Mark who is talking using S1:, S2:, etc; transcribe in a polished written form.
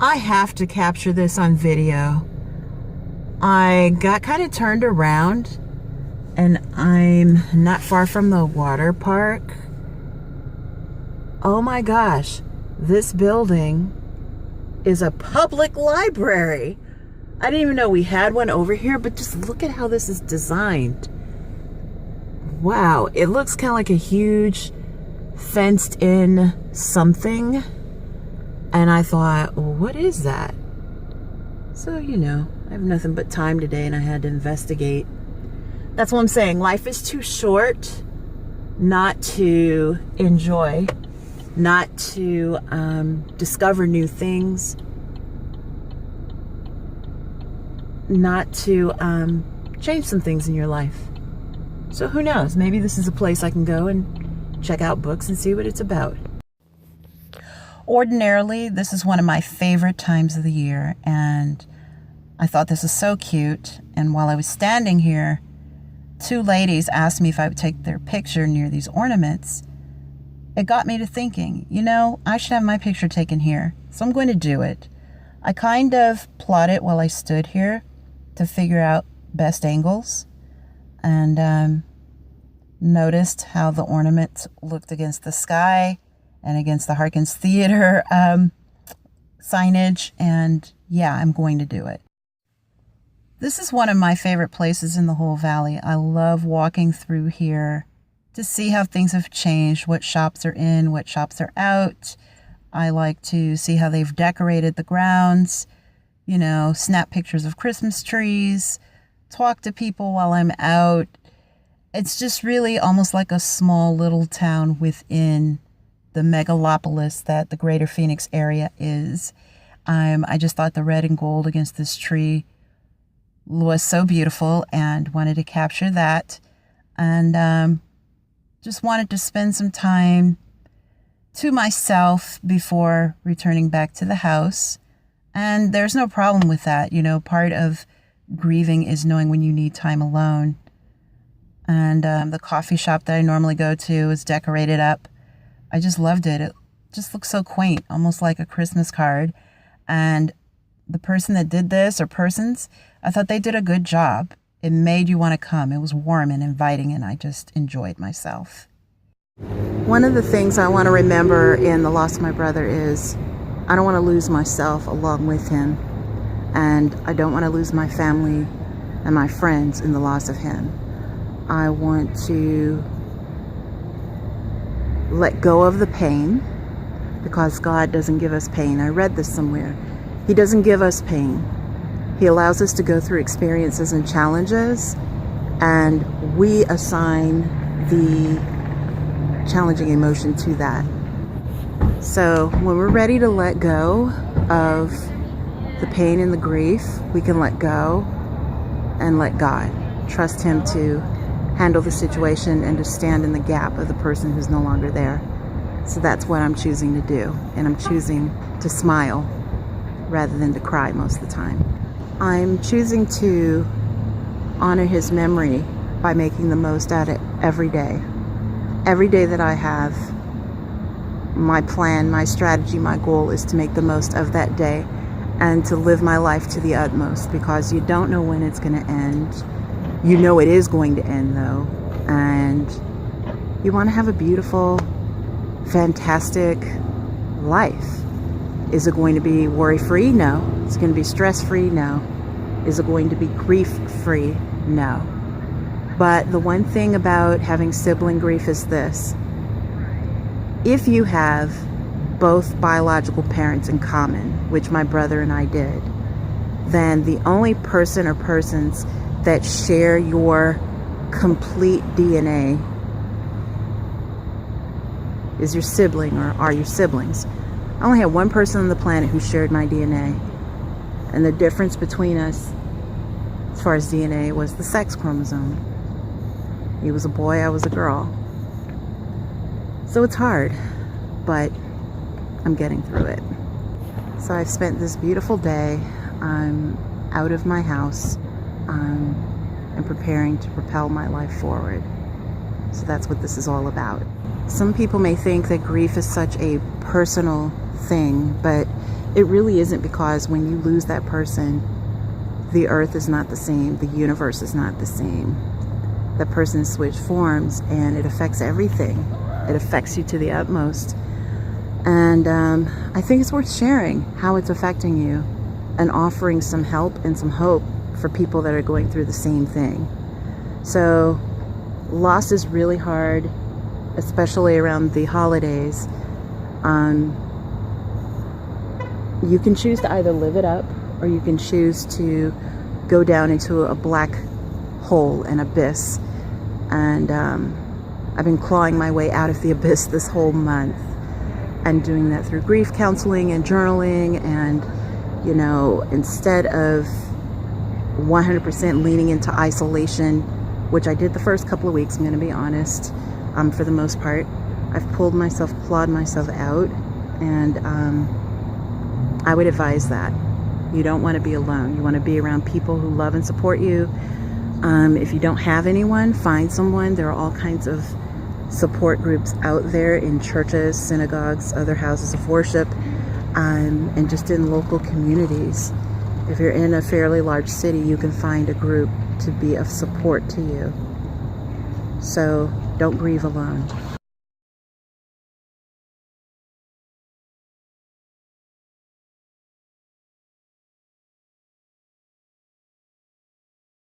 S1: I have to capture this on video. I got kind of turned around and I'm not far from the water park. Oh my gosh, this building is a public library. I didn't even know we had one over here, but just look at how this is designed. Wow, it looks kind of like a huge fenced in something. And I thought, well, what is that? So, you know, I have nothing but time today and I had to investigate. That's what I'm saying. Life is too short not to enjoy, not to discover new things, not to change some things in your life. So who knows? Maybe this is a place I can go and check out books and see what it's about. Ordinarily, this is one of my favorite times of the year, and I thought this was so cute. And while I was standing here, two ladies asked me if I would take their picture near these ornaments. It got me to thinking, you know, I should have my picture taken here, so I'm going to do it. I kind of plotted while I stood here to figure out best angles, and noticed how the ornament looked against the sky and against the Harkins Theater signage, and yeah, I'm going to do it. This is one of my favorite places in the whole valley. I love walking through here to see how things have changed, what shops are in, what shops are out. I like to see how they've decorated the grounds, you know, snap pictures of Christmas trees, talk to people while I'm out. It's just really almost like a small little town within the megalopolis that the greater Phoenix area is. I just thought the red and gold against this tree was so beautiful and wanted to capture that. And just wanted to spend some time to myself before returning back to the house. And there's no problem with that. You know, part of grieving is knowing when you need time alone. And the coffee shop that I normally go to is decorated up. I just loved it. It just looks so quaint, almost like a Christmas card. And the person that did this, or persons, I thought they did a good job. It made you want to come. It was warm and inviting, and I just enjoyed myself. One of the things I want to remember in the loss of my brother is I don't want to lose myself along with him. And I don't want to lose my family and my friends in the loss of him. I want to let go of the pain, because God doesn't give us pain. I read this somewhere. He doesn't give us pain. He allows us to go through experiences and challenges, and we assign the challenging emotion to that. So when we're ready to let go of the pain and the grief, we can let go and let God. Trust Him to handle the situation and to stand in the gap of the person who's no longer there. So that's what I'm choosing to do. And I'm choosing to smile rather than to cry most of the time. I'm choosing to honor his memory by making the most out of every day. Every day that I have, my plan, my strategy, my goal is to make the most of that day and to live my life to the utmost, because you don't know when it's going to end. You know it is going to end though, and you want to have a beautiful, fantastic life. Is it going to be worry-free? No. Is it going to be stress-free? No. Is it going to be grief-free? No. But the one thing about having sibling grief is this. If you have both biological parents in common, which my brother and I did, then the only person or persons that share your complete DNA is your sibling, or are your siblings. I only had one person on the planet who shared my DNA. And the difference between us, as far as DNA, was the sex chromosome. He was a boy, I was a girl. So it's hard, but I'm getting through it. So I've spent this beautiful day. I'm out of my house. And preparing to propel my life forward. So that's what this is all about. Some people may think that grief is such a personal thing, but it really isn't, because when you lose that person, the earth is not the same, the universe is not the same. That person has switched forms, and it affects everything. It affects you to the utmost. And I think it's worth sharing how it's affecting you and offering some help and some hope for people that are going through the same thing. So loss is really hard, especially around the holidays. You can choose to either live it up, or you can choose to go down into a black hole, an abyss. And I've been clawing my way out of the abyss this whole month, and doing that through grief counseling and journaling. And, you know, instead of 100% leaning into isolation, which I did the first couple of weeks, I'm going to be honest, for the most part, I've clawed myself out. And I would advise that. You don't want to be alone. You want to be around people who love and support you. If you don't have anyone, find someone. There are all kinds of support groups out there in churches, synagogues, other houses of worship, and just in local communities. If you're in a fairly large city, you can find a group to be of support to you. So don't grieve alone.